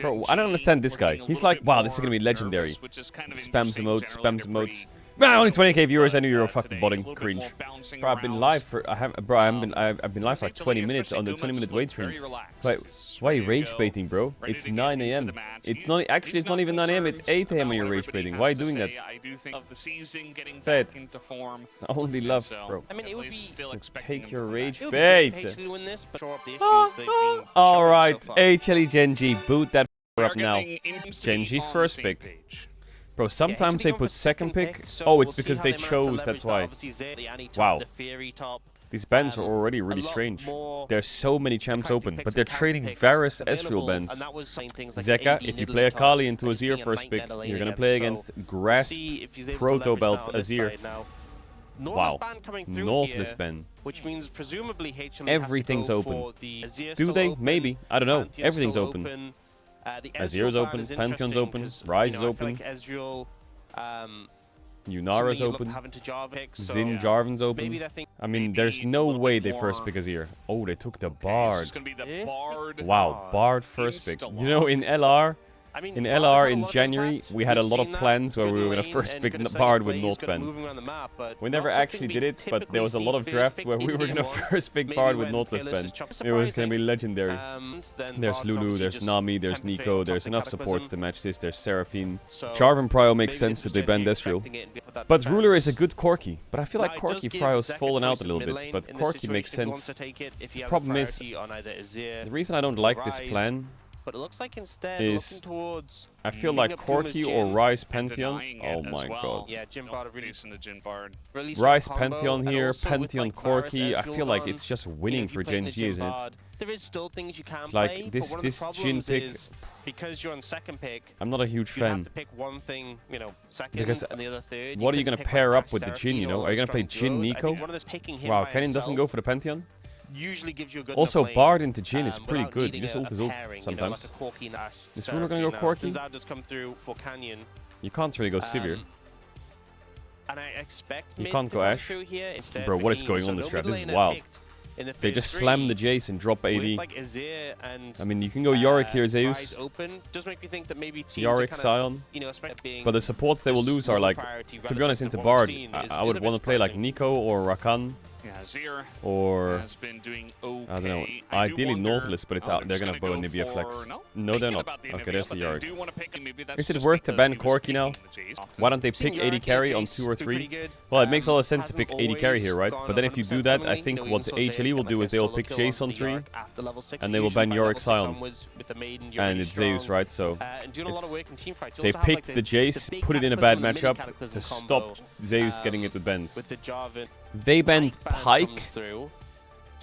Bro, I don't understand this guy. He's like, wow, this is gonna be legendary. Spams emotes, spams emotes. Man, only 20k viewers. I knew you were fucking botting. Cringe. Bro, I've been live for I've been live for like 20 minutes on the 20-minute wait stream. Wait, why are you rage baiting, bro? It's 9 a.m. It's not actually. It's not even 9 a.m. It's 8 a.m. when you're rage baiting. Why are you doing that? Say it. Only love, bro. I mean, it would be Take your rage bait. All right, HLE Genji, boot that up now. Genji first pick. Bro, sometimes they put second pick. Oh, it's because they chose, that's why. Wow. These bans are already really strange. There's so many champs open, but they're trading Varus Ezreal bans. Zeka, if you play Akali into Azir first pick, you're gonna play against Grasp Proto Belt Azir. Wow. Nautilus ban. Which means presumably HLE everything's open. Do they? Maybe. I don't know. Everything's open. Azir's open, Pantheon's open, Ryze is open, Yunara's open, Xin Jarvan's open. I mean, there's no way they first pick Azir. Oh, they took the Bard. Wow, Bard first pick. You know, in LR in January, we had a lot of plans where we were going to first pick Bard with Nord ban. We never actually did it, but there was a lot of drafts where we were going to first pick Bard with Nautilus ban. It was going to be legendary. There's Lulu, there's Nami, there's Nico, there's enough supports to match this, there's Seraphine. Jarvan Pryo makes sense that they banned Ezreal. But Ruler is a good Corki, but I feel like Corki Pryo's fallen out a little bit, but Corki makes sense. The problem is, the reason I don't like this plan but it looks like instead is I feel like Corki or Ryze Pantheon. Oh my god. Yeah, Jin Bard releasing the Jin Bard. Ryze Pantheon here, Pantheon Corki. I feel like it's just winning for Gen G, isn't it? There is still things you can like this Jin pick. Because you're on second pick, I'm not a huge fan. You have to pick one thing, you know, second because and the other third. What are you gonna pair up with the Jin? You know, are you gonna play Jin Nico? Wow, Kennen doesn't go for the Pantheon. Usually gives you a good also, Bard into Jin is pretty good. You just ult his ult sometimes. Is Ruler gonna go Corki? You can't really go Sivir. And I expect you can't go Ashe. Bro, what is going on this draft? This is wild. They just slam the Jace and drop AD. I mean, you can go Yorick here, Zeus. Yorick, Sion. But the supports they will lose are like, to be honest, into Bard, I would want to play like Nico or Rakan. Or I don't know. Ideally Nautilus, but it's out. They're gonna bow Nibia flex. No, they're not. Okay, there's the Yorick. Is it worth to ban Corki now? Why don't they pick AD carry on 2 or 3? Well, it makes a lot of sense to pick AD carry here, right? But then if you do that, I think what the HLE will do is they will pick Jace on 3, and they will ban Yorick Sion. And it's Zeus, right? So they picked the Jace, put it in a bad matchup to stop Zeus getting it with bans. They banned Pike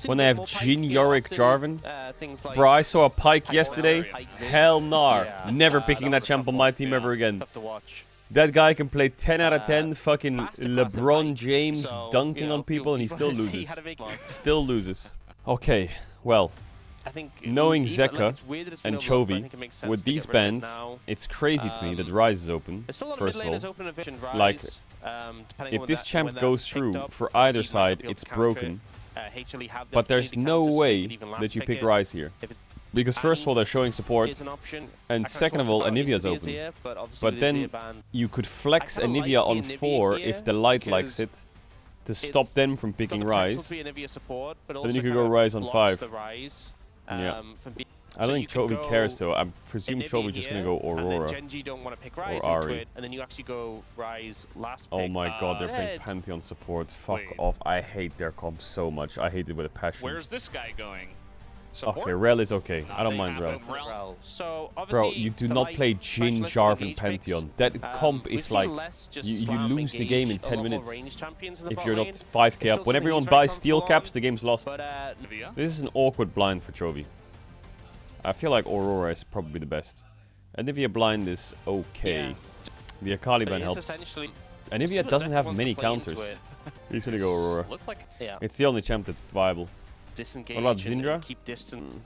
when they have Jin, Yorick, Jarvan. Bro, I saw a Pike yesterday. Hell nah. Never picking that champ on my team ever again. That guy can play 10 out of 10 fucking LeBron James dunking on people and he still loses. Still loses. Okay, well, knowing Zeka and Chovy, with these bans, it's crazy to me that Ryze is open, first of all. Like, if this champ goes through for either side, it's broken. But there's no way that you pick Ryze here. Because first of all, they're showing support, and second of all, Anivia's open. But then you could flex Anivia on 4 if the light likes it, to stop them from picking Ryze. But then you could go Ryze on 5. Yeah. I don't think Chovy cares though. I presume Chovy's just gonna go Aurora or Ari. Oh my god, they're playing Pantheon support. Fuck off. I hate their comp so much. I hate it with a passion. Where's this guy going? Okay, Rel is okay. I don't mind Rel. Bro, you do not play Jin, Jarvan, Pantheon. That comp is like, you lose the game in 10 minutes if you're not 5k up. When everyone buys steel caps, the game's lost. This is an awkward blind for Chovy. I feel like Aurora is probably the best. Anivia blind is okay. The Akali ban helps. Anivia doesn't have many counters. He's gonna go Aurora. It's the only champ that's viable. What about Syndra?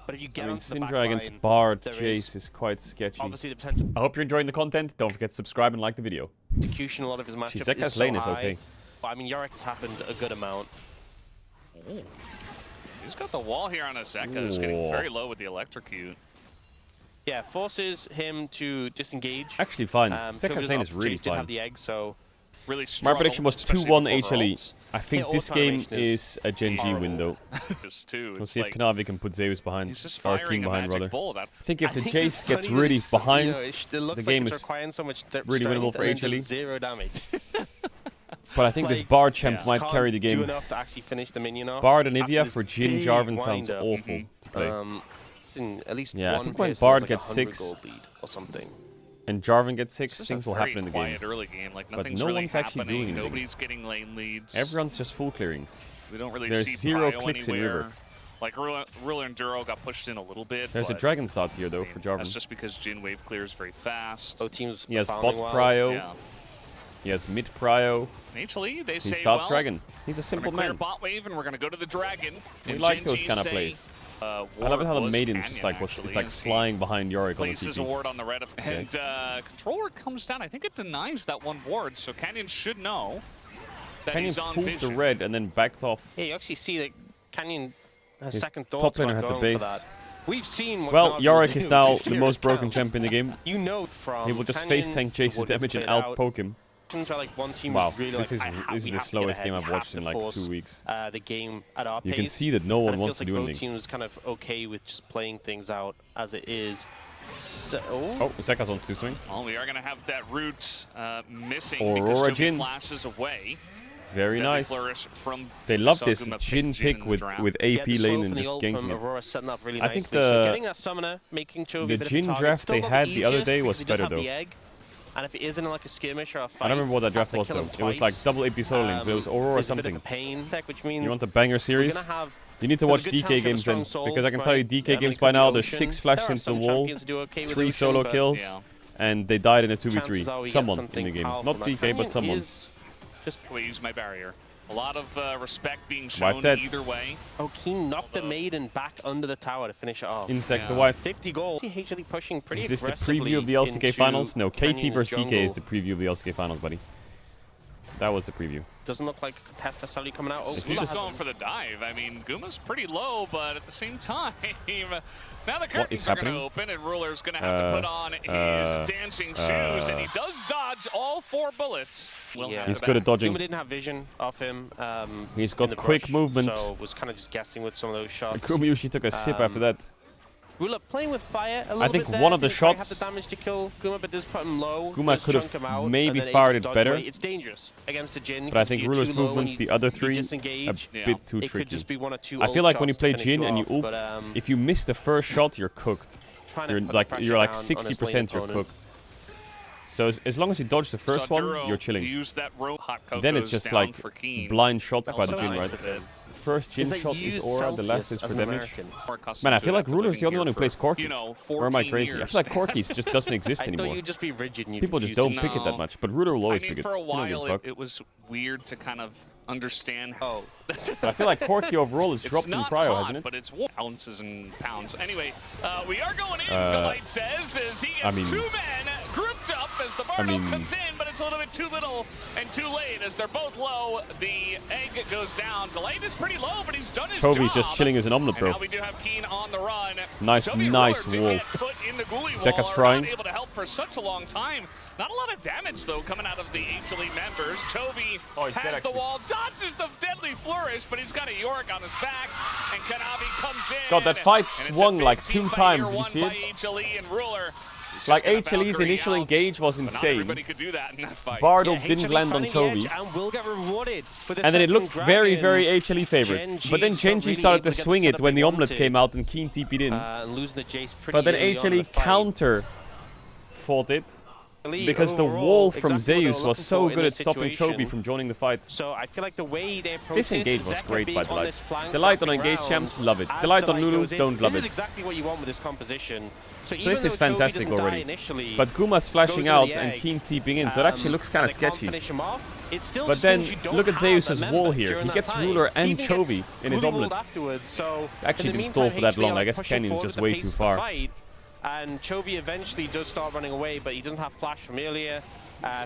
I mean, Syndra against Bard, Jace is quite sketchy. I hope you're enjoying the content. Don't forget to subscribe and like the video. Zeka's lane is okay. I mean, Yorick has happened a good amount. He's got the wall here on Zeka, who's getting very low with the electrocute. Yeah, forces him to disengage. Actually fine. Zeka's lane is really fine. Have the egg, so really strong. My prediction was 2-1 HLE. I think this game is a Gen G window. We'll see if Kanavi can put Zeus behind, or King behind rather. I think if the Jace gets really behind, the game is really winnable for HLE. 0 damage. But I think this Bard champ might carry the game. Do enough to actually finish the minion off. Bard and Ivia for Jhin Jarvan sounds awful to play. At least yeah, I think when Bard gets 6 or something, and Jarvan gets 6, things will happen in the game. Early game. Like, but no one's actually doing anything. Nobody's getting lane leads. Everyone's just full clearing. We don't really There's see 0 Prio clicks anywhere. in River. Like Ruler and Duro got pushed in a little bit. There's a Dragon start here though for Jarvan. That's just because Jhin wave clears very fast. Both teams he has bot Prio. Yeah. He has mid Prio. HLE, they say, he starts well, Dragon. He's a simple clear man. Bot wave, and we're gonna go to the Dragon. We like those kind of plays. I love it how the maiden just like is like flying behind Yorick on the places a ward on the red, and controller comes down. I think it denies that one ward, so Canyon should know that Canyon he's on pulled vision. the red and then backed off. Yeah, you actually see that Canyon has his second thoughts top laner about had the going base. for that. We've seen what well, Yorick is now just the most broken champ in the game. You know from he will just Canyon, face tank Jace's damage and out poke him. Like one team wow, really this is the slowest game I've watched in like 2 weeks. The game at our you pace, can see that no one wants to like do both anything. teams kind of okay with just playing things out as it is. So, Zeka's on 2 swing. Well, we are going to have that root missing Aurora because Jhin flashes away. Very nice. From they love this Jhin pick with AP lane and just ganking it. Really I think getting that summoner, making the Jhin draft they had the other day was better though. And if it isn't like a skirmish or a fight, I don't remember what that draft was though. It was like double AP solo lanes, but it was Aurora something. Which means you want the banger series? You need to watch DK games then, because I can tell you DK games by now, there's 6 flashes into the wall, 3 solo kills, and they died in a 2v3. Someone in the game. Not DK, but someone. Just please my barrier. A lot of respect being shown either way. Oh, Keen knocked the maiden back under the tower to finish it off. Insect the wife. 50 gold. HLE pushing pretty Is this the aggressively preview of the LCK finals? No, KT Canyon versus jungle. DK is the preview of the LCK finals, buddy. That was the preview. Doesn't look like contest necessarily coming out. Oh, he's just going for the dive. I mean, Guma's pretty low, but at the same time, now the curtains are going to open, and Ruler's going to have to put on his dancing shoes, and he does dodge all 4 bullets. He's good at dodging. Guma didn't have vision of him. He's got quick movement. So was kind of just guessing with some of those shots. Guma usually took a sip after that. Ruler playing with fire a little I think bit one of the shots. Have the damage to kill Guma, but does put him low. Guma could have maybe fired it better. It's dangerous against a Jhin. But I think Ruler's movement, the other 3, a bit too tricky. I feel like when you play Jhin and you ult, if you miss the first shot, you're cooked. You're like 60% you're cooked. So as long as you dodge the first one, you're chilling. Then it's just like blind shots by the Jhin, right? First Jhin shot is Aura, the last is for damage. Man, I feel like Ruler's the only one who plays Corki. Or am I crazy? I feel like Corki just doesn't exist anymore. People just don't pick it that much, but Ruler will always pick it. For a while, it was weird to kind of understand how. But I feel like Corki overall is dropped in Prio, hasn't it? But it's ounces and pounds. Anyway, we are going in, Delight says, as he has 2 men grouped up as the Bardo comes in, but it's a little bit too little and too late as they're both low. The egg goes down. Delight is pretty low, but he's done his job. Toby's just chilling as an omelet, bro. Now we do have Keen on the run. Nice wall. Zeka's frying. Able to help for such a long time. Not a lot of damage, though, coming out of the HLE members. Chovy has the wall, dodges the deadly flourish, but he's got a Yorick on his back, and Kanavi comes in. God, that fight swung like 2 times, did you see it? HLE and Ruler. Like HLE's initial engage was insane. Bardo didn't land on Chovy. And then it looked very, very HLE favorite. But then Genji started to swing it when the omelet came out and Keen TP'd in. But then HLE counter fought it. Because the wall from Zeus was so good at stopping Chovy from joining the fight. So I feel like the way they approach this engage was great by Delight. Delight on engaged champs, love it. Delight on Lulu, don't love it. This is exactly what you want with this composition. So this is fantastic already. But Guma's flashing out and Keen TPing in, so it actually looks kind of sketchy. But then, look at Zeus's wall here. He gets Ruler and Chovy in his omelet. Actually didn't stall for that long. I guess Kenyon's just way too far. And Chovy eventually does start running away, but he doesn't have flash from earlier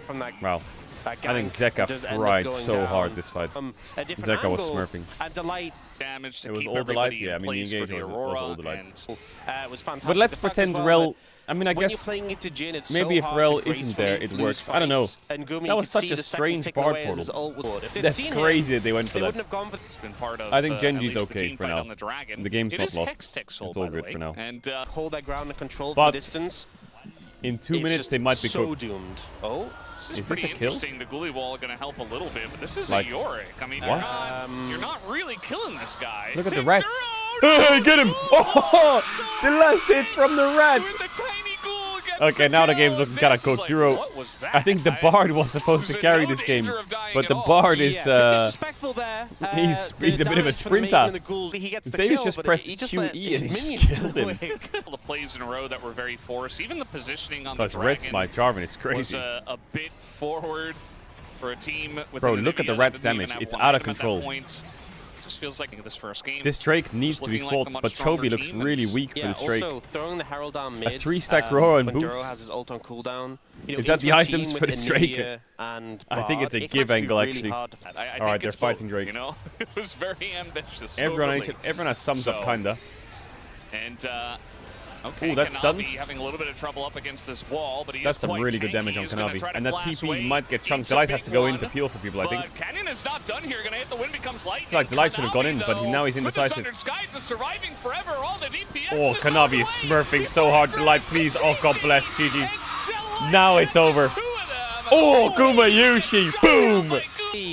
from that. Wow. I think Zeka fried so hard this fight. Zeka was smurfing. And Delight damage to it was keep all the light. everybody Yeah, I in mean, the place for engage the was Aurora. all the light. It was fantastic. But let's The fact pretend as well Rel. that I mean, I when you're guess playing it to Jin, it's maybe so if hard Rel to isn't there, it gracefully works. lose I don't know. fights. And Gumi, That you was could such see a the strange seconds ticking bard away as portal. his ult would. If they'd That's seen crazy him, that they went for they that. wouldn't have gone for. It's been part of, I think at Genji's least the okay team for fight now. on the Dragon. The game's It not is lost. Hextech Soul, It's all by the good way. for now. And Hold that ground and control But from distance. in 2 It's minutes, just they might be so cooked. doomed. Oh, this Is this pretty a kill? interesting. The Ghoulie Wall going to help a little bit, but this is Like, a Yorick. I mean, what? you're not really killing this guy. Look at the rats. Duro! Hey, get him! Oh, the last hit from the rat. With the tiny ghoul gets Okay, the now the kill. game's looking kind of Zeus is cooked. like, Duro, what was that? I think the Bard was supposed to There's carry no this game, danger of dying but at the all. Bard is disrespectful there. he's a bit of a sprinter. He just pressed QE and he killed him. Couple of plays in a row that were very forced. Even the positioning on Plus the red Dragon smite Jarvan is was crazy. a bit forward for a team with Bro, an look at the Nvidia Reds that didn't even damage. have It's one out of item at that control. point. Just feels like this first game. This Drake needs to be looking like fought, the much but stronger Chovy looks team, really and- weak for this Drake. Also, throwing the Herald down mid. 3-stack Roar and when boots. Duro has his ult on cooldown. You know, Is that the into a items team for with this Drake? Nvidia and I think it's a Bard, it give can actually angle, be really actually. hard to fight. I think Alright, they're it's fighting both, Drake. You know, it was very ambitious. Everyone overly. has sums up, So, kinda. And okay, Ooh, that Kanavi stuns. having a little bit of trouble up against this wall, but he That's is some quite really good tanky. damage on He's gonna try Kanavi. to And that blast TP away. might get chunked. Eats The a light big has to go in one, to peel for people, I think. But Canyon is not done here. Gonna hit the wind becomes light. I feel like the light should have gone in, but now he's indecisive. With the Sundered Skies is surviving forever. All the DPS Oh, just Kanavi is smurfing so hard. The light, please. Oh, God bless, GG. Now it's over. Oh, Kumayushi. Boom.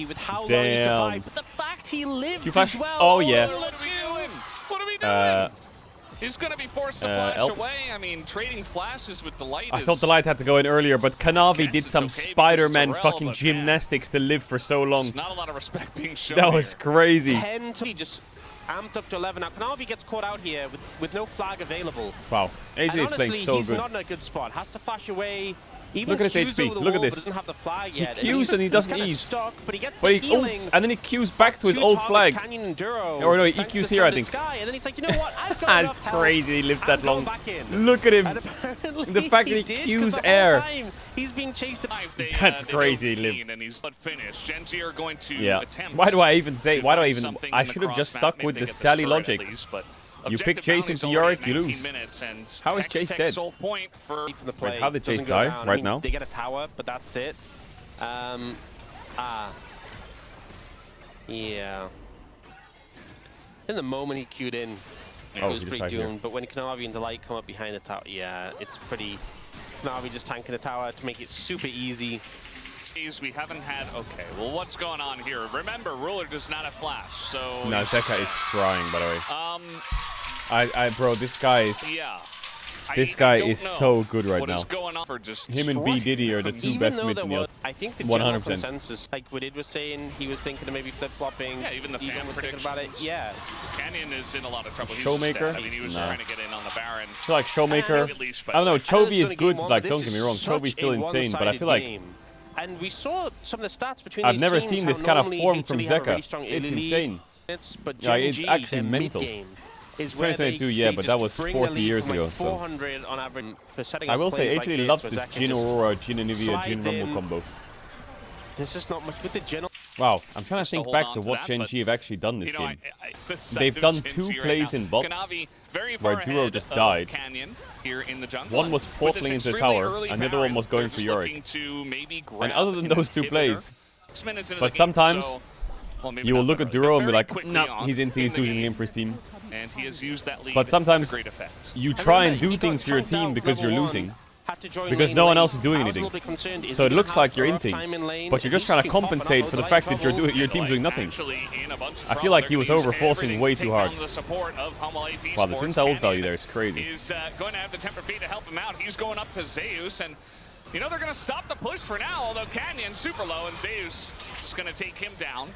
With how long he Damn. survived, but the fact he lived You flash? as well. Oh, yeah. What are we doing? What are we doing? He's going to be forced to flash Elp. away. I mean, trading flashes with the light I is... thought the light had to go in earlier, but Kanavi Guess did it's some okay because Spider-Man it's a rel, fucking but gymnastics to live for so long. There's not a lot of respect being shown That was here. crazy. 10 to just amped up to 11. Now, Kanavi gets caught out here with no flag available. Wow. AJ And is playing honestly, so he's good. not in a good spot. Has to flash away. Even Look at his Q's HP. over the Look at wall, this. but doesn't have the flag yet. Qs and he doesn't kinda ease. Stuck, but he gets But the he healing. ults, and then he Qs back to his Two old targets, flag. Canyon and Duro, Or no, he thanks EQs to here, I Sundered think. Sky, and then he's like, you know what? I've got That's enough health. crazy he lives that I'm going long. back in. Look at him. And apparently The fact that he did, 'cause Qs the whole air. time He's being chased. That's crazy, They Liv. go 15, and he's finished. Genji are going to Yeah. attempt Why do I even say? to Why do I find even? something I in the should have just cross stuck map. with Maybe the they get Sally turret at logic. least, but You pick objective Jason bounty's to already Yorick, at you 19 lose. minutes, and How is Chase Hextech dead? Soul point for From the play. how did Chase Doesn't go die down. right I mean, now? They get a tower, but that's it. Yeah. In the moment he queued in, it Oh, was he just pretty died here. doomed. But when Kanavi and Delight come up behind the tower, yeah, it's pretty. Kanavi just tanking the tower to make it super easy. We haven't had. Okay, well, what's going on here? Remember, Ruler does not have flash, so. No, Zeka is frying, by the way. Bro, this guy is. Yeah. This I guy don't is know so good right what now. is going on for just Him and B Diddy are the two Even best though mids there in the was, world. I think the general 100%. consensus, like Widid was saying, he was thinking of maybe flip-flopping. Yeah, even the fan was thinking about it. predictions. Yeah. Canyon is in a lot of trouble. He's Showmaker? just dead. I mean, he was Nah. trying to get in on the Baron. I feel like Showmaker. At least, I don't know. I know Chovy it's is only good. game one, Like, but don't this get me is wrong. such Chovy's still a insane, but I one-sided feel like game. And we saw some of the stats between I've these never teams, seen how this kind of normally form each from really have a Zeka. really strong It's early lead. insane. But Yeah, it's Genji, actually their mental. mid-game is where 2022, they, yeah, they but just that was bring 40 the lead years from like ago, so. 400 on average for setting I up will say, plays actually like loves where this Zeka Jin just Aurora, Jin Anivia, Jin slides Rumble in. combo. There's just not much with the Jin. Wow, I'm trying to Just to think hold back on to to what that, Gen but, G have actually done this You know, game. the side They've of done Genji 2 right plays now. in bot, Kanavi very where far Duro ahead just of died. Canyon here in the jungle. One was With this portaling into the extremely tower, early and the other Baron, one was going they're for just Yorick. looking to maybe And grab other than an those 2 inhibitor. plays, 6 minutes into but the game, sometimes so, well, maybe you will not look at literally, Duro but and be very like, quickly nah, on he's in losing the the game for his team. And he has used that lead But sometimes to great effect. you And try and remember, do he got things for your chunked team out because you're level losing. one, had to join Because lane no one late. else is doing I was a anything. little bit concerned, is So he it gonna looks have like you're Duro inting, time in lane? but you're If just he trying to can pop and compensate out for the with fact that trouble, your team's doing nothing. Actually in a bunch of I feel trouble. like They're he was gonna use overforcing everything way to too take hard. down the support of Humble Wow, the Esports. Zinza ult value Canyon there is crazy. is going to have the temper feed to help him out. He's going up to Zeus, and you know they're going to stop the push for now, although Canyon super low, and Zeus is going to take him down.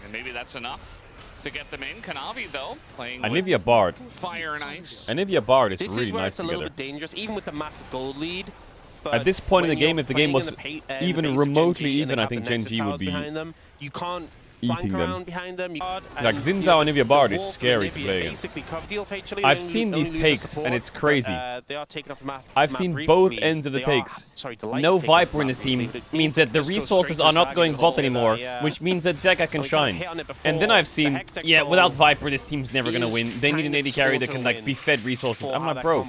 And maybe that's enough to get them in. Kanavi, though, playing Anivia with Bard. fire and ice. Anivia Bard is This really is where nice it's a little together. bit dangerous, even with the massive gold lead. But At this point in when the game, you're if the game playing was in the even base of remotely Gen G and even, they I have think the Gen Nexus G would towers be behind them, you can't eating them. Behind them. Like Xin Zhao and Nivea Bard is scary to play against. I've seen these takes and it's crazy. I've seen both ends of the takes. No Viper in his team means that the resources are not going bot anymore, which means that Zeka can shine. And then I've seen, yeah, without Viper this team's never gonna win. They need an AD carry that can like be fed resources. I'm like, bro.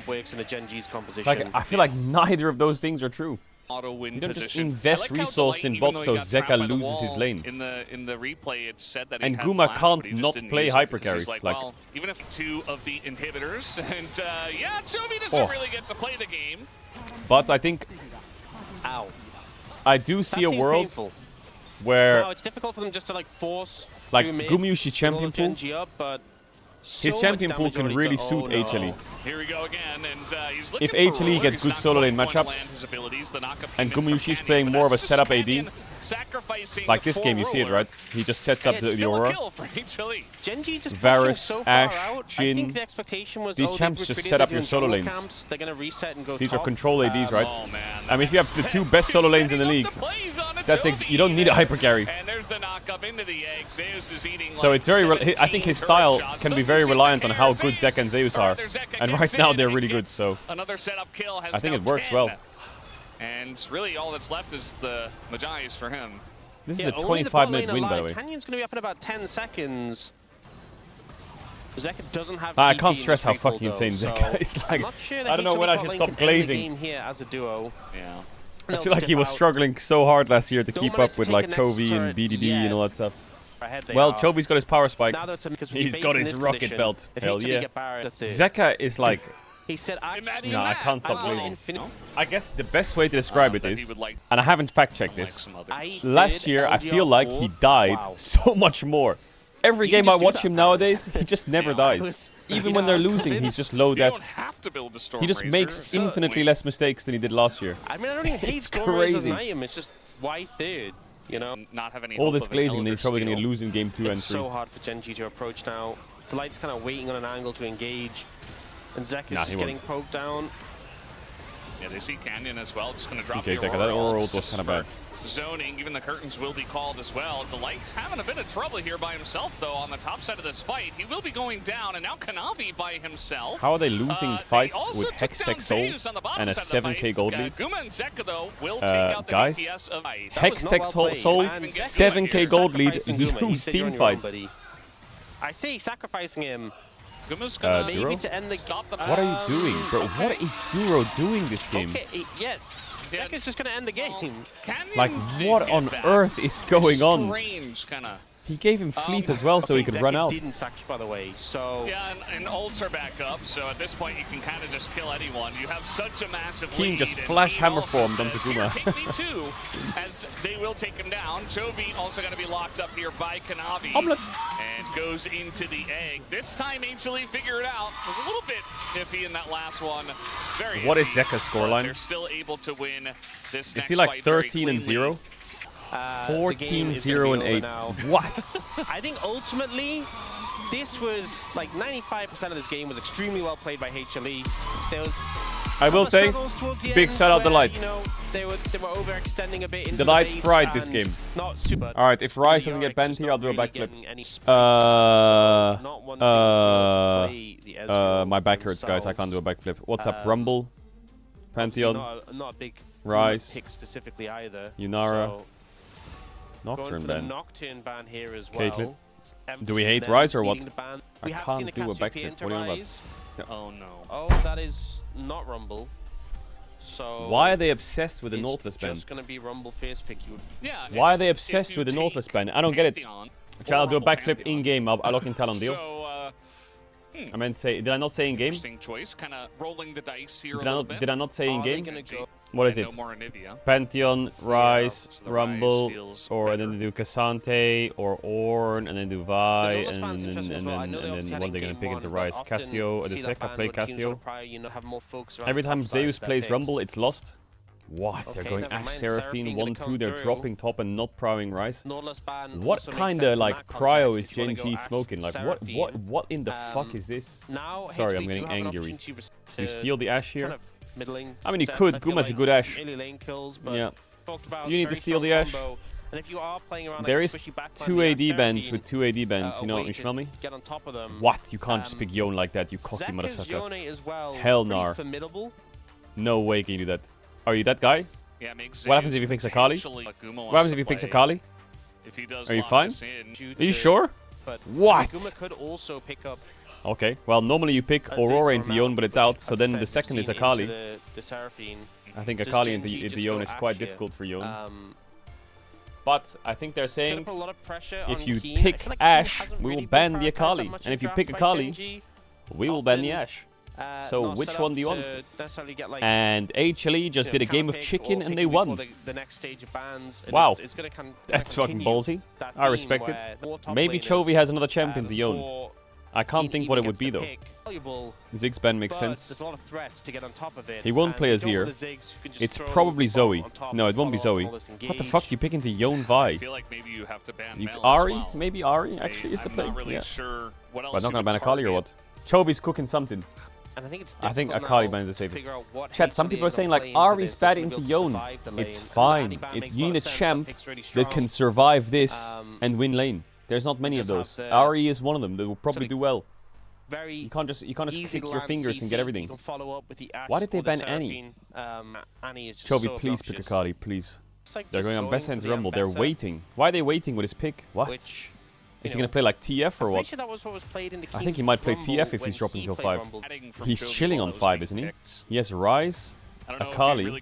Like, I feel like neither of those things are true. You don't just invest resource in bots so Zeka loses his lane. In the replay, it said that and Guma can't not play hyper carries. Like, well, even if 2 of the inhibitors, and yeah, Chovy doesn't really get to play the game. But I think I do see a world where it's difficult for them just to like force like Gumyushi's champion pool. His champion pool can really suit HLE. Here we go again, and he's if HLE gets good solo lane matchups, and Gumyushi's playing more of a setup AD, like this game you see it, right? He just sets up the aura. Varus, Ashe, Jhin, these champs just set up your solo lanes. These are control ADs, right? I mean, if you have the 2 best solo lanes in the league, that's you don't need a hyper carry. So it's very, I think his style can be very reliant on how good Zeka and Zeus are. And right now they're really good, so I think it works well. And really all that's left is the Magi's for him. This is a 25-minute win, by the way. Canyon's going to be up in about 10 seconds. Zeka doesn't have I can't stress how fucking insane Zeka is. Like, I don't know when I should stop glazing. Here as a duo. Yeah. I feel like he was struggling so hard last year to keep up with like Chovy and BDD and all that stuff. Well, Chovy's got his power spike. He's got his rocket belt. Hell yeah. Zeka is like... He said, no, I can't stop glazing. I guess the best way to describe it is, and I haven't fact-checked this, last year I feel like he died so much more. Every game I watch him nowadays, he just never dies. Even when they're losing, he's just low deaths. He just makes infinitely less mistakes than he did last year. I mean, I don't even hate it's crazy. It's just why third, you know? Not have any all this glazing, and he's probably going to lose in game 2 and 3. It's so hard for Genji to approach now. The Light's kind of waiting on an angle to engage. And Zek is just getting poked down. Yeah, they see Canyon as well. Just going to drop okay, Zeka, that aura ult was kind of bad. Zoning, even the curtains will be called as well. The Light's having a bit of trouble here by himself, though, on the top side of this fight. He will be going down, and now Kanavi by himself. How are they losing fights with Hextech Soul and a 7k gold lead? Guma and Zeka, though, will take out the guys, DPS of Hextech Soul, 7k gold lead, lose team fights. I see, sacrificing him. Guma's gonna maybe to end the what are you doing, bro? What is Duro doing this game? Okay, yeah. Zeka's just gonna end the game. Like, what on earth is going on? Strange, kinda. He gave him fleet as well, so he could run out. Didn't sack, by the way, so... Yeah, and ults are back up, so at this point you can kind of just kill anyone. You have such a massive King lead. just flash hammer formed onto Guma. Take me too, as they will take him down. Chovy also going to be locked up here by Kanavi. And goes into the egg. This time HLE figure it out. Was a little bit iffy in that last one. Very what iffy, is Zeka's scoreline? They're still able to win this next Is he like fight 13 and 0? 14, 0 and 8. What? I think ultimately, this was like 95% of this game was extremely well played by HLE. There was I will say, big shout out the Light. You know, they were overextending a bit into the Light fried this game. Not super. All right, if Ryze doesn't get banned here, I'll do a backflip. My back hurts, guys. I can't do a backflip. What's up, Rumble? Pantheon? Not a big Ryze. pick specifically either. Yunara. So Nocturne ban. Nocturne ban here as Caitlyn. well. Do we hate Ryze or what? I can't do a backflip. What do you know about? Yeah. Oh no. Oh, that is not Rumble. So why are they obsessed with the Nautilus ban? It's just gonna be Rumble first pick. Yeah. Why are they obsessed with the Nautilus ban? I don't get it. I'll do a backflip in game. I'll lock in Talon deal. I meant to say, did I not say in game? Interesting choice, kind of rolling the dice here a little bit. Did I not say in game? What is it? No more Anivia. Pantheon, Ryze, so Rumble, Ryze or then they do Cassante, or Ornn, and then do Vi, and then what they're gonna pick into Ryze, Cassio, or the Zeka play Cassio. Every time Zeus plays Rumble, it's lost. What? They're going Ashe Seraphine 1-2, they're dropping top and not prowing Ryze. What kind of like cryo is Genji smoking? Like what in the fuck is this? Sorry, I'm getting angry. Do you steal the Ashe here? I mean, you could. Guma's a good Ashe. Yeah. Do you need to steal the Ashe? And if you are playing around, there like, is squishy backline, 2 AD bends with 2 AD bends. You know, you smell me? Get on top of them. What? You can't just pick Yone like that, you cocky Zek motherfucker. Yone as well, Hell no. formidable. No way can you do that. Are you that guy? Yeah, makes what happens if he picks Akali? What happens if he picks Akali? If he does, are you fine? Are you sure? But what? Guma could also pick up. Okay, well, normally you pick Aurora into Yone, but it's out, so then the second is Akali. The Seraphine. I think Akali into Yone is quite difficult for Yone. But I think they're saying, if you pick Ashe, we will ban the Akali. And if you pick Akali, we will ban the Ashe. So which one do you want? And HLE just did a game of chicken and they won. Wow, that's fucking ballsy. I respect it. Maybe Chovy has another champion to Yone. I can't think what it would be though. Ziggs ban makes sense. He won't play Azir. It's probably Zoe. No, it won't be Zoe. What the fuck do you pick into Yone Vi? I feel like maybe you have to ban Ari? Maybe Ari actually is the play. I'm not really sure what else. But not gonna ban Akali or what? Chovy's cooking something. And I think Akali ban is the safest. Chat, some people are saying like Ari's bad into Yone. It's fine. You need a champ that can survive this and win lane. There's not many of those. Ari is one of them that will probably do well. You can't just click your fingers and get everything. Why did they ban Annie? Chovy, please pick Akali, please. They're going on best hand rumble. They're waiting. Why are they waiting with his pick? What? Is he gonna play like TF or what? I think he might play TF if he's dropping till 5. He's chilling on 5, isn't he? He has Rise, Akali,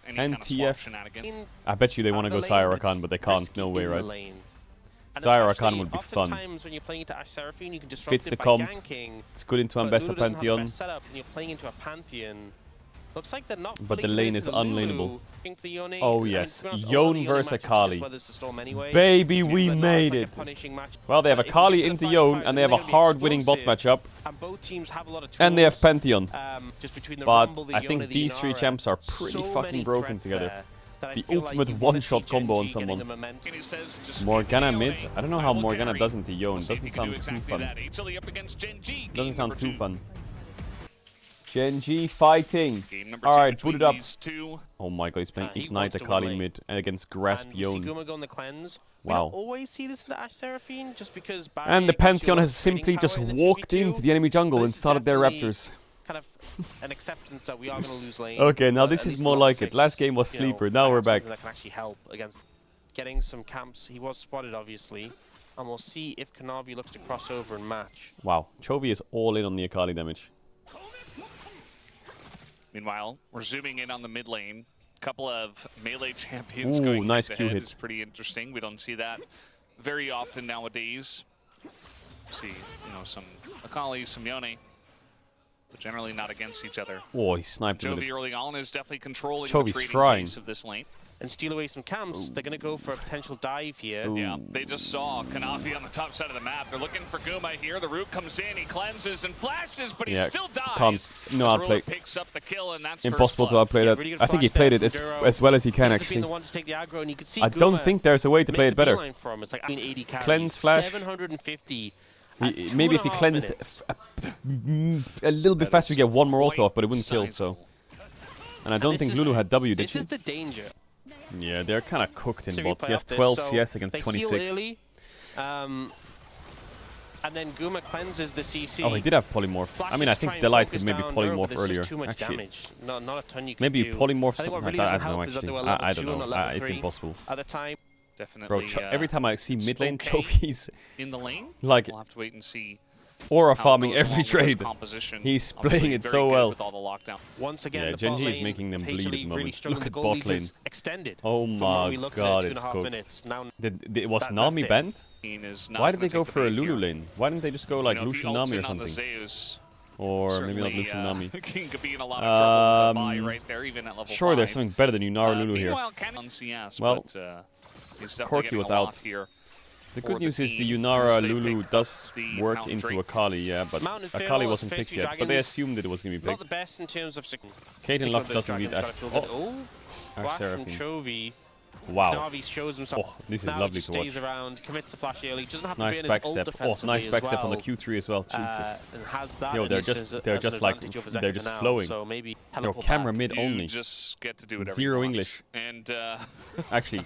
and TF. I bet you they want to go Sire Rakan, but they can't. No way, right? Sire Rakan would be fun. Fits the comp. It's good into Ambessa Pantheon. Looks like they're not but the lane is unlaneable. Oh yes, Yone versus Akali. Baby, we made it. Well, they have Akali into Yone, and they have a hard-winning bot matchup. And they have Pantheon. But I think these 3 champs are pretty fucking broken together. The ultimate one-shot combo on someone. Morgana mid? I don't know how Morgana does into Yone. Doesn't sound too fun. Doesn't sound too fun. Genji fighting. Alright, boot it up. Oh my god, he's playing Ignite Akali mid against Grasp Yone. Wow. And the Pantheon has simply just walked into the enemy jungle and started their Raptors. Kind of an acceptance that we are going to lose lane. Okay, now this is more like it. Last game was Sleeper, now we're back. That can actually help against getting some camps. He was spotted, obviously. And we'll see if Kanavi looks to cross over and match. Wow, Chovy is all in on the Akali damage. Meanwhile, we're zooming in on the mid lane. Couple of melee champions going nice Q hit. It's pretty interesting. We don't see that very often nowadays. See, some Akali, some Yone, but generally not against each other. Oh, he sniped him. Chovy early on is definitely controlling Chovy's the trading frying. pace of this lane. And steal away some camps. They're going to go for a potential dive here. Yeah, they just saw Kanavi on the top side of the map. They're looking for Guma here. The root comes in, he cleanses and flashes, but he still dies. Can't outplay. Picks up the kill, and that's impossible to outplay that. I think he played it as well as he can, actually. I don't think there's a way to play it better. Cleanse, flash. 750. Maybe if he cleansed a little bit faster, you get one more auto off, but it wouldn't kill, so. And I don't think Lulu had W, did she? This is the danger. Yeah, they're kind of cooked in bot. He has 12 CS against 26. And then Guma cleanses the CC. Oh, he did have polymorph. I mean, I think Delight could maybe polymorph earlier. Actually, not a ton you can maybe do. polymorph something like that. I don't know, actually. I don't know. It's impossible. At the time, definitely. Bro, every time I see mid lane, Chovy's in the lane. Like, we'll have to wait and see. Aura farming every trade. He's playing it so well. Once again, yeah, Genji is making them bleed at the moment. Look at bot lane. Oh my god, it's cooked. Was Nami banned? Why did they go for a Lulu lane? Why didn't they just go like Lucian Nami or something? Or maybe not Lucian Nami. Sure, there's something better than Yunara Lulu here. Well, Corki was out. The good news is the Yunara Lulu does work into Akali, yeah, but Akali wasn't picked yet, but they assumed that it was going to be picked. Caedrel Lux doesn't read Ashe. Oh, Ashe Seraphine. Wow. Oh, this is lovely to watch. Nice backstep. Oh, nice backstep on the Q3 as well. Jesus. Yo, they're just flowing. Yo, camera mid only. Zero English. And actually,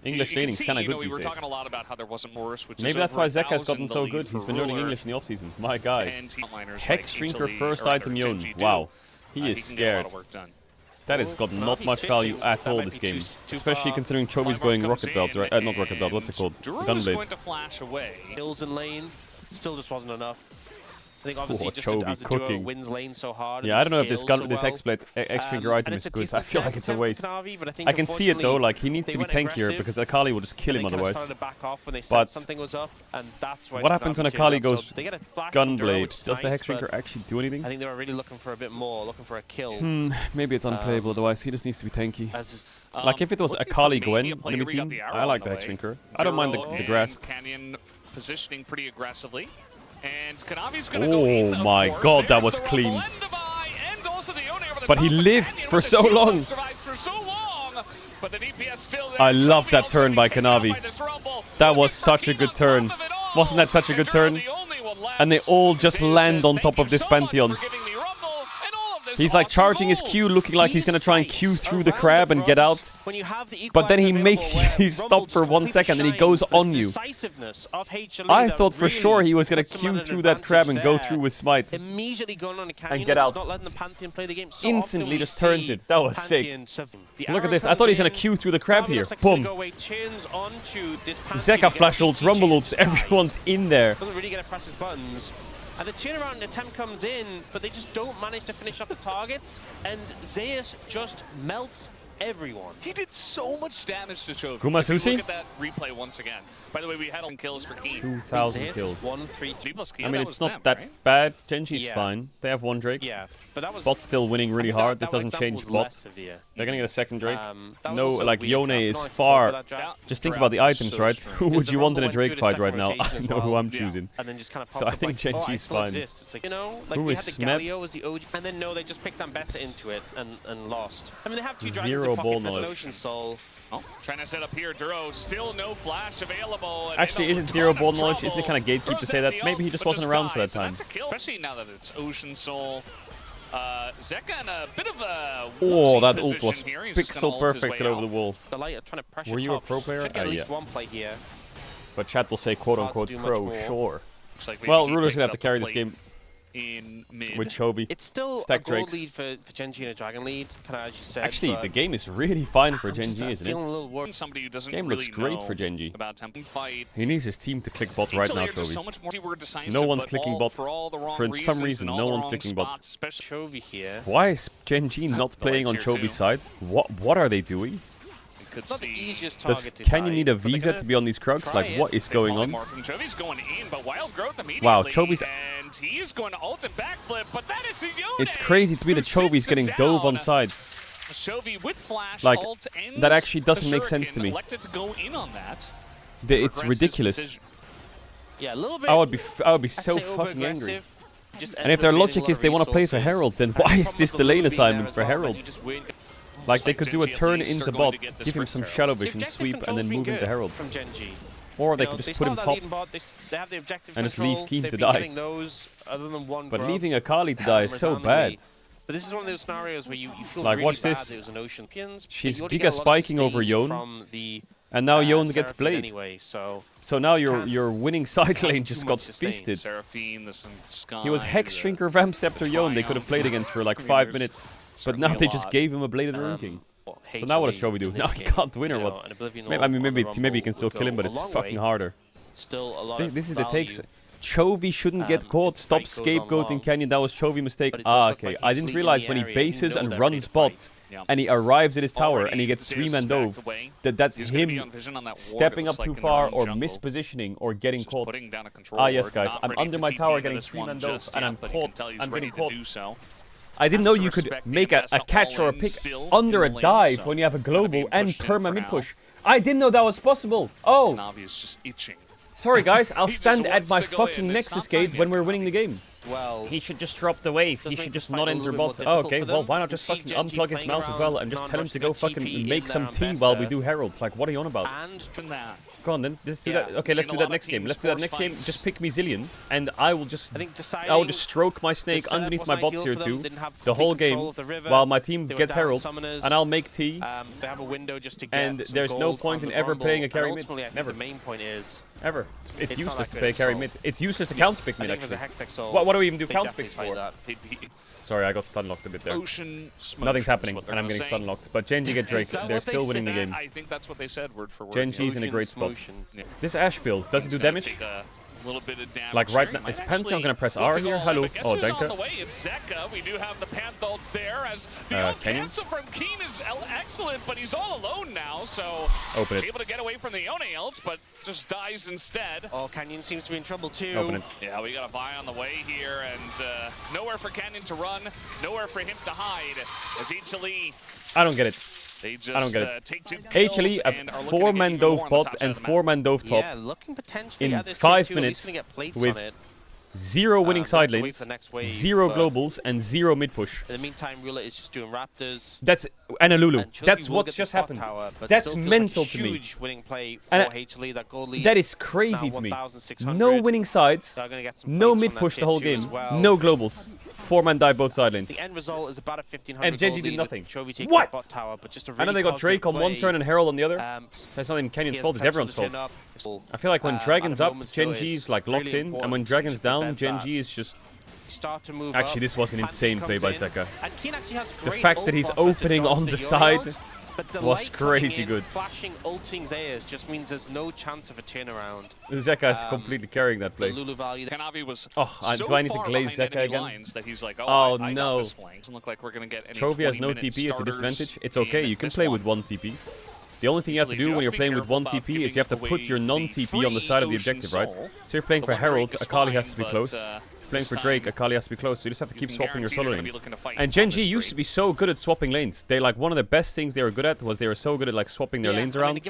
English laning is kind of good we these were days. talking a lot about how there wasn't Morris, which Maybe is that's over why Zek has 1,000 gotten so the good. lead He's for been learning Ruler. English in the off-season. My guy. And Hex Shrinker first side to Mjoln. Wow. He is scared. That has got not much value at all this game. Especially considering Chovy's going Rocket Belt, right? Not Rocket Belt, what's it called? Gunblade. Going to flash away. Kills in lane, still just wasn't enough. I think obviously just Chovy as a duo wins lane so hard. Yeah, I don't know if this X-Shrinker item is good. I feel like it's a waste. I can see it though, like he needs to be tankier because Akali will just kill him otherwise. But what happens when Akali goes Gunblade? Does the Hex-Shrinker actually do anything? I think they were really looking for a bit more, looking for a kill. Maybe it's unplayable otherwise. He just needs to be tanky. Like if it was Akali Gwen enemy team, I like the Hex-Shrinker. I don't mind the grasp. Canyon positioning pretty aggressively. And Kanavi's gonna go in, oh my god, that was clean. But he lived for so long. I love that turn by Kanavi. That was such a good turn. Wasn't that such a good turn? And they all just land on top of this Pantheon. He's like charging his Q, looking like he's gonna try and Q through the crab and get out. But then he makes you stop for 1 second and he goes on you. I thought for sure he was gonna Q through that crab and go through with Smite. And get out. Instantly just turns it. That was sick. Look at this. I thought he's gonna Q through the crab here. Boom. Zeka flash ults, rumble ults, everyone's in there. Doesn't really get to press his buttons. And the turnaround attempt comes in, but they just don't manage to finish off the targets, and Zeus just melts everyone. He did so much damage to Chovy. Kumasusi? Look at that replay once again. By the way, we had on kills for Keen. 2,000 kills. 1-3. I mean, it's not that bad. Genji's fine. They have one Drake. Yeah, but that was Bot's still winning really hard. This doesn't change bot. They're gonna get a second Drake. No, like Yone is far. Just think about the items, right? Who would you want in a Drake fight right now? I know who I'm choosing. So I think Genji's fine. Who is Smet? And then no, they just picked Ambessa into it and lost. I mean, they have two dragons Zero in ball pocket, knowledge. Ocean Soul. Oh, trying to set up here, Duro. Still no flash available. Actually, is it zero ball knowledge? Isn't it kind of gatekeep to say that? Maybe he just wasn't around for that time. Especially now that it's Ocean Soul. Zeka in a bit of a oh, that ult was pixel perfect over the wall. The light are trying to pressure Were you a top. pro player? Should get at least Yeah. one play here. But chat will say quote-unquote do much pro, more. sure. Like Well, Ruler's gonna have to carry this game in mid. with Chovy. It's still Stack a gold Drakes. lead for Genji and a Dragon lead, kind of as you said. Actually, but the game is really fine for I'm just, Genji, isn't feeling a it? little worried. Somebody who doesn't Game really looks great know for Genji. about tempo fight. He needs his team to click bot right now, Until so Chovy. much more were decisive, No one's but clicking all bot. for all the wrong For some reasons reason, and all no the one's wrong clicking bot. spots, especially Chovy here. Why is Genji not playing on lights here Chovy's too. side? What are they doing? It's not the easiest Does target to Canyon die, need a but they're visa gonna to be on these Krugs? try Like, it. what is going on? Chovy's going in, but Wild Growth immediately. Wow, Chovy's... And he is going to ult and backflip, but that is Yone. It's crazy to me that who Chovy's sits him getting dove on down. side. Chovy with flash, Like, ult, and that actually doesn't the make sense to Shuriken me. elected to go in on that. It's Regrets his ridiculous. decision. Yeah, a little bit. I would be I'd so say fucking angry. over-aggressive. Just And if their logic is they want to play for Herald, then why is this the lane assignment for Herald? Like, they could do a turn into bot, give him some shadow vision, sweep, and then move into Herald. From Genji. Or they could just put him top They have the objective and just control. leave Keen They've to been die. getting those, other than one But grub. leaving Akali to die is so Hammers on the bad. way. But this is one of those scenarios where you feel Like, really watch bad this. that it was an Ocean Champions, but She's you already giga get a lot of spiking over steam Yone, from the, and now Yone gets Seraphine Blade. anyway, so So now your winning side lane too just much got sustain. feasted. Seraphine, the Sky, He was Hex Shrinker Vamp Scepter Yone they could have played against for like 5 minutes. But now they just gave him a Bladed Rune King. So now what does Chovy do? Now he can't win or what? Maybe he can still kill him, but it's fucking harder. Still a lot This is the takes. Chovy shouldn't get caught. Stop scapegoating Canyon. That was Chovy mistake. Ah, okay. I didn't realize when he bases and runs bot, and he arrives at his tower and he gets 3-man dove, that's him stepping up too far or mispositioning or getting caught. Ah, yes, guys. I'm under my tower getting 3-man dove and I'm caught. I'm getting caught. I didn't know you could make a catch or a pick under a dive when you have a global and perma mid push. I didn't know that was possible. Oh. Navi is just itching. Sorry guys, I'll stand at my fucking Nexus gate when we're winning the game. Well, he should just drop the wave. He should just not enter bot. Oh, okay. Well, why not just fucking unplug his mouse as well and just tell him to go fucking make some tea while we do Herald? Like, what are you on about? Go on then. Let's do that. Okay, let's do that next game. Let's do that next game. Just pick me Zillion, and I will just stroke my snake underneath my bot tier 2 the whole game while my team gets Herald, and I'll make tea. They have a window just to get and there's no point in ever playing a carry mid. Never. The main point is ever. It's useless to play carry mid. It's useless to counter pick mid actually. What do we even do counter picks for? Sorry, I got stun locked a bit there. Nothing's happening, and I'm getting stun locked. But Genji get Drake. They're still winning the game. I think that's what they said, word for word. Genji's in a great spot. This Ashe build, does it do damage? Little bit of damage. Like right now, is Pantheon gonna press R here? Hello. Oh, thank you. It's Zeka. We do have the Panthults there as the cancel from Keen is excellent, but he's all alone now, so open it. Able to get away from the Yone ult, but just dies instead. Oh, Canyon seems to be in trouble too. Open it. Yeah, we got a buy on the way here, and nowhere for Canyon to run, nowhere for him to hide. As HLE, I don't get it. They just, I don't get it. Take 2 HLE, a 4-man dove bot and 4-man dove top in 5 minutes with 0 winning side lanes, 0 globals, and 0 mid push. In the meantime, Rula is just doing Raptors. And a Lulu. That's what's just happened. That's mental to me. Huge winning play for And HLE. That goal lead that is crazy to me. No winning sides, no mid push the whole game, no globals. 4-man dive both side lanes. The end result is about a 1500 and Genji did lead nothing. What? Bot tower, but just a really I know they got Drake on one turn and Herald on the other. That's not even Canyon's fault, it's everyone's fault. I feel like when Dragon's up, Genji's like locked in, and when Dragon's down, Genji is just... Actually, this was an insane play by Zeka. The fact that he's opening on the side was crazy good. Flashing ulting Zeus just means there's no chance of a turnaround. Zeka is completely carrying that play. Do I need to glaze Zeka again? Oh no. Chovy has no TP, it's a disadvantage. It's okay, you can play with 1 TP. The only thing you have to do when you're playing with 1 TP is you have to put your non-TP on the side of the objective, right? So you're playing for Herald, Akali has to be close. Playing for Drake, Akali has to be close, so you just have to keep swapping your solo lanes. And Genji used to be so good at swapping lanes. They like one of the best things they were good at was they were so good at like swapping their lanes around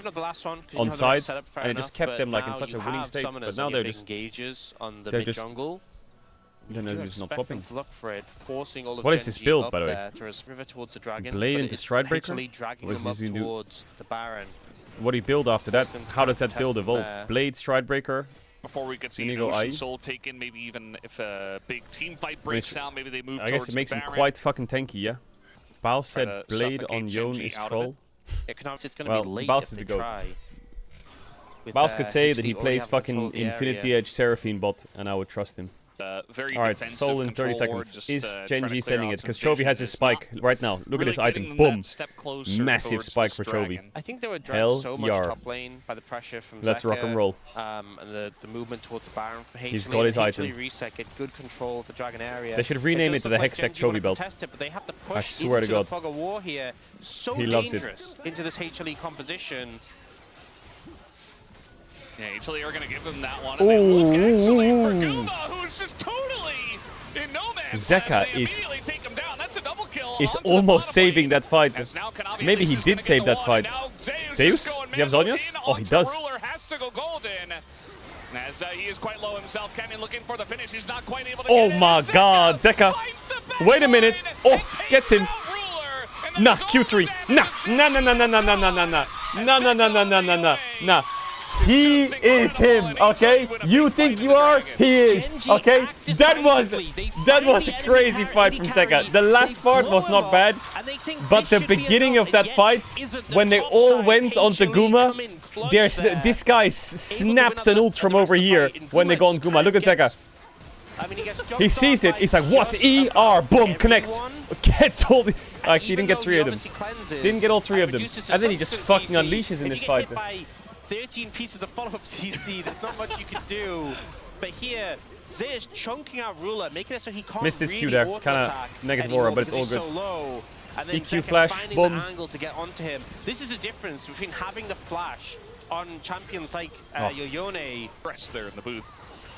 on sides, and it just kept them like in such a winning state. But now they're just they're just not swapping. What is this build, by the way? Blade into Stridebreaker? What is this going to do? What do you build after that? How does that build evolve? Blade, Stridebreaker. Before we could see an Ocean Soul taken, maybe even if a big team fight breaks out, maybe they move towards I guess it makes him quite fucking tanky, yeah? Bao said Blade on Yone is troll. Well, Baus is the GOAT. Baus could say that he plays fucking Infinity Edge Seraphine bot, and I would trust him. Alright, Soul in 30 seconds. Is Genji sending it? Because Chovy has his spike right now. Look at this item. Boom. Massive spike for Chovy. I think they were dragged so much top lane by the pressure from Let's rock and roll. And the movement towards the Baron from HLE. He's got his item. Reset, get good control of the Dragon area. They should rename it to the Hextech Chovy belt. I swear to God. He loves it. Into this HLE composition. Yeah, HLE are going to give them that one. And they look actually for Guma, who's just totally in no man's Zeka is almost saving that fight. Maybe he did save that fight. Zeus? Do you have Zhonya's? Oh, he does. As he is quite low himself, Canyon looking for the finish. He's not quite able to oh my God, Zeka! Wait a minute! Oh, gets him! Nah, Q3. Nah. He is him, okay? You think you are? He is, okay? That was a crazy fight from Zeka. The last part was not bad, but the beginning of that fight, when they all went onto Guma, this guy snaps an ult from over here when they go on Guma. Look at Zeka. He sees it, he's like, what? ER, boom, connects. Gets all the... Actually, he didn't get 3 of them. Didn't get all 3 of them. And then he just fucking unleashes in this fight. 13 pieces of follow-up CC, there's not much you can do. But here, Zay is chunking out Rula, making it so he can't missed this really Q there, kind of negative aura, but it's all good. So low, and then EQ flash, boom. The angle to get onto him. This is the difference between having the flash on champions like Yone. Press there in the booth.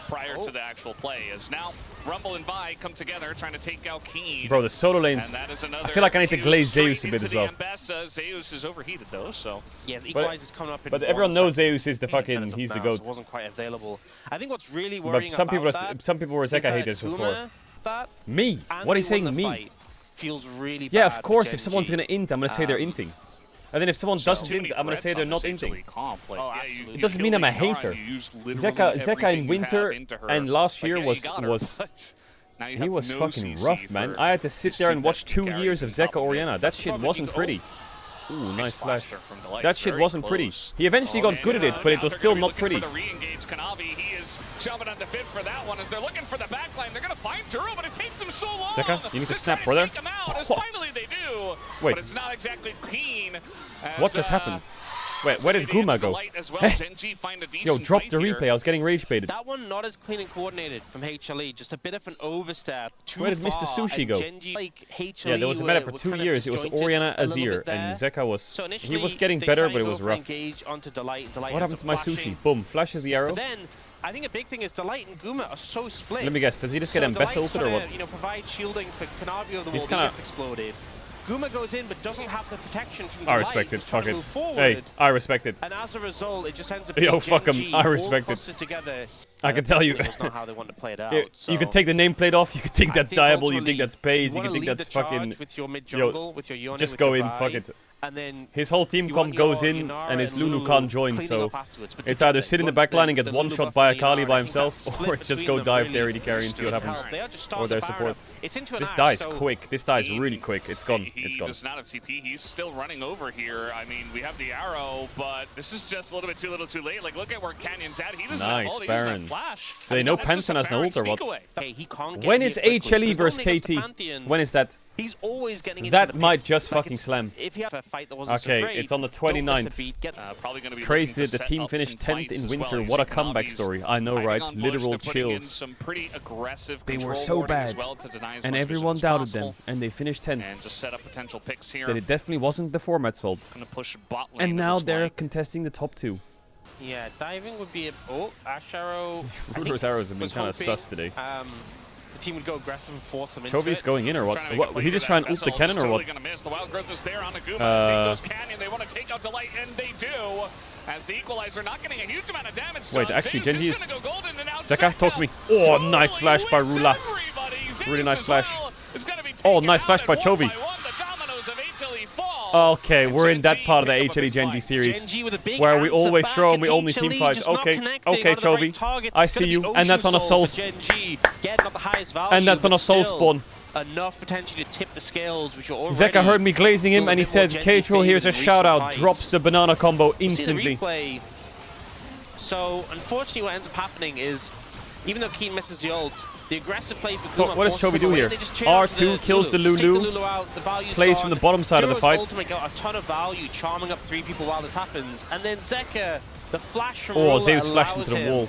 prior to the actual play. As now Rumble and Vi come together trying to take out Keen. Bro, the solo lanes. I feel like I need to glaze Zeus a bit as well. Zeus is overheated though, so. Yes, Equalizer's coming up in but everyone knows Zeus is the fucking, he's the GOAT. So it wasn't quite available. I think what's really worrying some people were Zeka haters before. Me? What are you saying, me? Feels really yeah, bad of course, if someone's gonna int, I'm gonna say they're inting. And then if someone doesn't int, I'm gonna say they're not inting. It doesn't mean I'm a hater. Zeka in winter and last year was he was fucking rough, man. I had to sit there and watch 2 years of Zeka Orianna. That shit wasn't pretty. Ooh, nice flash. That shit wasn't pretty. He eventually got good at it, but it was still not pretty. He is jumping on the bid for that one as they're looking for the backline. They're gonna find Duro, but it takes them so long. Zeka, you need to snap, brother. Finally they do. Wait. But it's not exactly clean. What just happened? Wait, where did Guma go? Yo, drop the replay. I was getting rage baited. That one not as clean and coordinated from HLE. Just a bit of an overstep. Where did Mr. Sushi go? Yeah, there was a meta for 2 years. It was Orianna Azir, and Zeka was... He was getting better, but it was rough. What happened to my Sushi? Boom, flashes the arrow. Then, I think a big thing is Delight and Guma are so split. Let me guess, does he just get Mbessa ulted or what? You know, provide shielding for Kanavi over the wall, he gets exploded. Guma goes in but doesn't have the protection from Delight. I respect it, fuck it. Hey, I respect it. And as a result, it just ends up being yo, fuck him, I respect it. Together. I can tell you. That's not how they want to play it out. You can take the nameplate off, you can think that's Diable, you think that's Pays, you can think that's fucking... With your mid jungle, with your Yone, just go in, fuck it. And then his whole team comp goes in, and his Lulu can't join, so it's either sit in the backline and get one-shot by Akali by himself, or just go dive their AD carry and see what happens, or their support. This dies quick. This dies really quick. It's gone. It's gone. He does not have TP. He's still running over here. I mean, we have the arrow, but this is just a little bit too little too late. Like, look at where Canyon's at. He doesn't have ult. He doesn't have flash. Do they know Pantheon has no ult or what? When is HLE versus KT? When is that? He's always getting that might just fucking slam. If you have a fight that wasn't okay, so great, it's on the 29th. It's crazy that the team finished 10th in winter. What a comeback story. I know, right? Literal chills. They were so bad, and everyone doubted them, and they finished 10th. That it definitely wasn't the format's fault. And now they're contesting the top 2. Yeah, diving would be a... Oh, Ash Arrow... Ruler's arrows have been kind of sus today. The team would go aggressive and force them into Chovy's going in or what? Would he just try and ult the cannon or what? They want to take out Delight, and they do. As the Equalizer not getting a huge amount of damage. Wait, actually, Genji is... Zeka, talk to me. Oh, nice flash by Rula. Really nice flash. Oh, nice flash by Chovy. Okay, we're in that part of the HLE Genji series where we always throw and we only team fight. Okay, okay, Chovy, I see you, and that's on a soul. And that's on a soul spawn. Enough potentially to tip the scales, which are already... Zeka heard me glazing him, and he said, Caedrel, here's a shout-out, drops the banana combo instantly. So, unfortunately, what ends up happening is, even though Keen misses the ult, the aggressive play for Guma... What does Chovy do here? R2 kills the Lulu, plays from the bottom side of the fight. Ultimate got a ton of value, charming up 3 people while this happens. And then Zeka, the flash from Zeus flashed into the wall.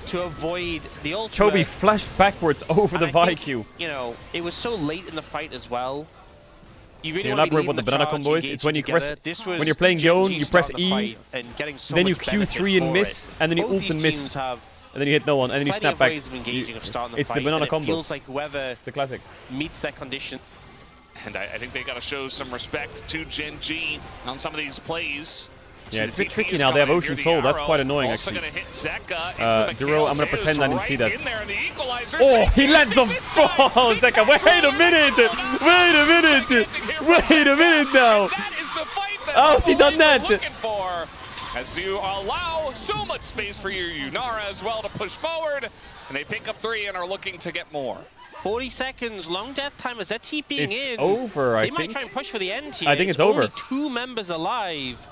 To avoid the ultimate. Chovy flashed backwards over the ViQ. You know, it was so late in the fight as well. You really Can you elaborate what the banana combo is? It's when you press, when you're playing Yone, you press E, then you Q3 and miss, and then you ult and miss. And then you hit no one, and then you snap back. It's the banana combo. Feels like whoever it's a classic. Meets that condition. And I think they got to show some respect to Genji on some of these plays. Yeah, it's a bit tricky now. They have Ocean Soul. That's quite annoying, actually. Duro, I'm going to pretend I didn't see that. Oh, he lands on... Oh, Zeka, wait a minute! Wait a minute! Wait a minute now! How has he done that? As you allow so much space for your Yunara as well to push forward, and they pick up 3 and are looking to get more. 40 seconds, long death time as they're TPing in. It's over, I think. They might try and push for the end here. I think it's over. Only 2 members alive.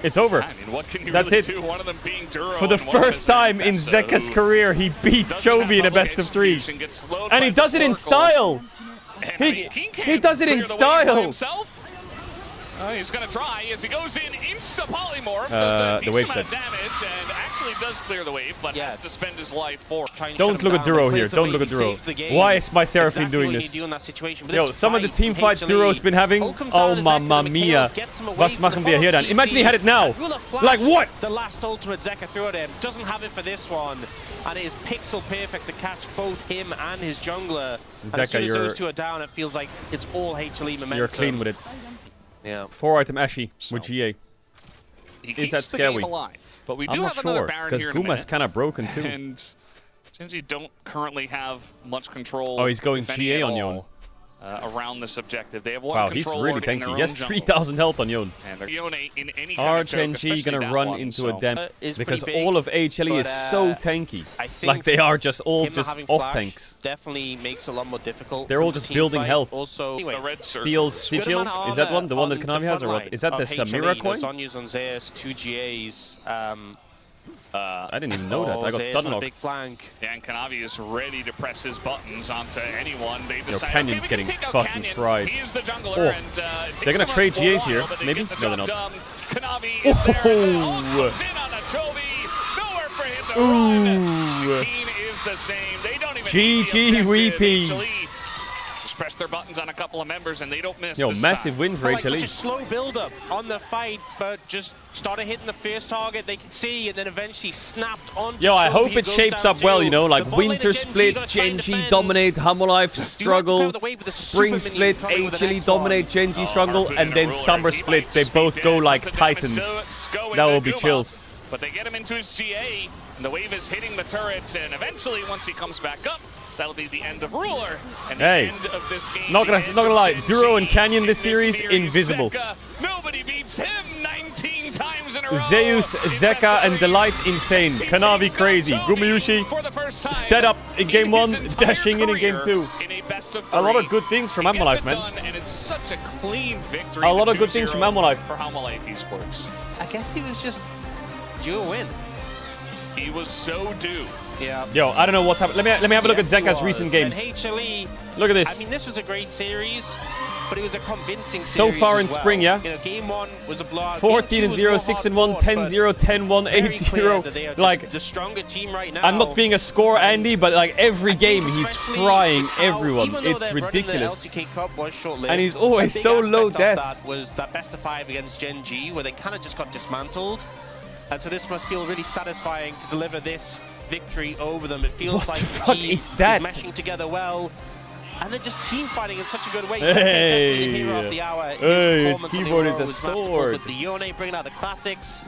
It's over. I mean, what can you That's really it. do? One of them being Duro for the first time in Zeka's career, he beats Chovy in a best of 3. And he does it in style. He does it in style. He's going to try as he goes in, insta-polymorph, does a decent amount of damage, and actually does clear the wave, but has to spend his life for. Don't look at Duro here. Don't look at Duro. Why is my Seraphine doing this? Yo, some of the team fights Duro's been having. Oh, mamma mia. Was machen wir hier dann? Imagine he had it now. Like what? The last ultimate Zeka threw at him. Doesn't have it for this one. And it is pixel perfect to catch both him and his jungler. And as soon as those two are down, it feels like it's all HLE momentum. You're clean with it. Yeah. 4-item Ashy with GA. Is that scary? But we do I'm not have another sure, Baron because here in a Guma's minute. kind of broken too. And Genji don't currently have much control. Oh, he's going if any GA at on all, Yon. around this objective. They have one Wow, he's control really ward in their tanky. own He has jungle. 3,000 health on Yon. And Yone in any Are kind of choke, Genji gonna especially run that one, into so. a dam? Is Because pretty big, all of HLE is so tanky. Like they are just all just off tanks. Definitely makes it a lot more difficult. They're all just building health. Also, The red Steals Sigil? Is that one? The one that Kanavi has, or what? Is that the Samira coin? Zhonya's on Zeus, 2 GAs. I didn't even know that. I got stun big locked. flank. Yeah, and Kanavi is ready to press his buttons onto anyone. They decide, Canyon's getting fucking fried. He is the jungler, Oh. and They're gonna trade GAs here. Maybe? No, they're not. Kanavi is there. Comes in on a Chovy. Nowhere for him to run. Keen is the same. They don't even need the GG objective. Weepy. HLE just press their buttons on a couple of members, and they don't miss. Yo, this massive time. win for Like such a HLE. slow build-up on the fight, but just started hitting the first target they could see, and then eventually snapped on. Yo, I hope it shapes up well, you know, like winter split, Genji dominate, Hammerlife struggle, spring split, HLE dominate, Genji struggle, and then summer split, they both go like titans. That will be chills. But they get him into his GA, and the wave is hitting the turrets, and eventually, once he comes back up, that'll be the end of Ruler, and the end of this game. Not gonna lie, Duro and Canyon this series, invisible. Zeka, nobody beats him 19 times in a row. Zeus, Zeka, and Delight insane. Kanavi crazy. Gumayushi set up in game 1, dashing in game 2. A lot of good things from Hammerlife, man. And it's such a clean victory. A lot of good things from Hammerlife. For Hammerlife Esports. I guess he was just due a win. He was so due. Yeah. Yo, I don't know what's happening. Let me have a look at Zeka's recent games. And HLE, Look at this. I mean, this was a great series, but it was a convincing series. So far in as well. spring, yeah. You know, game 1 was a blowout. 14-0, 6-1, 10-0, 10-1, 8-0. Like, the stronger team right now. I'm not being a score Andy, but like every game he's frying everyone. It's ridiculous. And he's always so low deaths. That was that best of 5 against Genji, where they kind of just got dismantled. And so this must feel really satisfying to deliver this victory over them. It feels like the team is meshing together well. And they're just team fighting in such a good way. Hey, the hero of the hour. his keyboard is a sword. With the Yone bringing out the classics.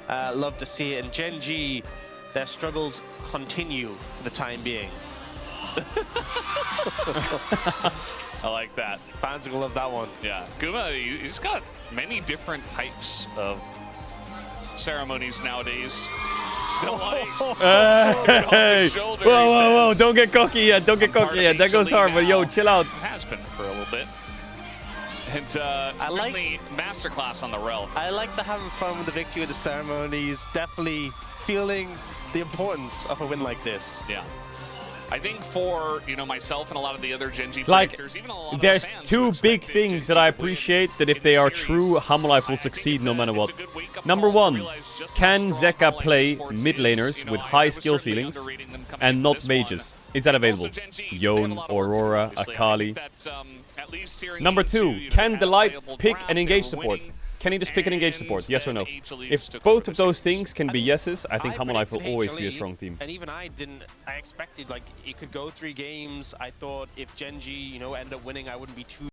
Love to see it. And Genji, their struggles continue for the time being. I like that. Fans are going to love that one. Yeah. Guma, he's got many different types of ceremonies nowadays. Hey. Whoa, don't get cocky yet, don't get cocky yet. That goes hard, but yo, chill out. Has been for a little bit. And certainly masterclass on the Relf. I like the having fun with the victory of the ceremonies. Definitely feeling the importance of a win like this. Yeah. I think for, you know, myself and a lot of the other Genji players, even a lot of there's the fans two big things that I appreciate that if they are true, Hammerlife will succeed no matter what. Number one, can Zeka play mid laners with high skill ceilings and not mages? Is that available? Yone, Aurora, Akali. Number two, can Delight pick and engage support? Can he just pick and engage support? Yes or no? If both of those things can be yeses, I think Hammerlife will always be a strong team. And even I expected like it could go 3 games. I thought if Genji, you know, ended up winning, I wouldn't be too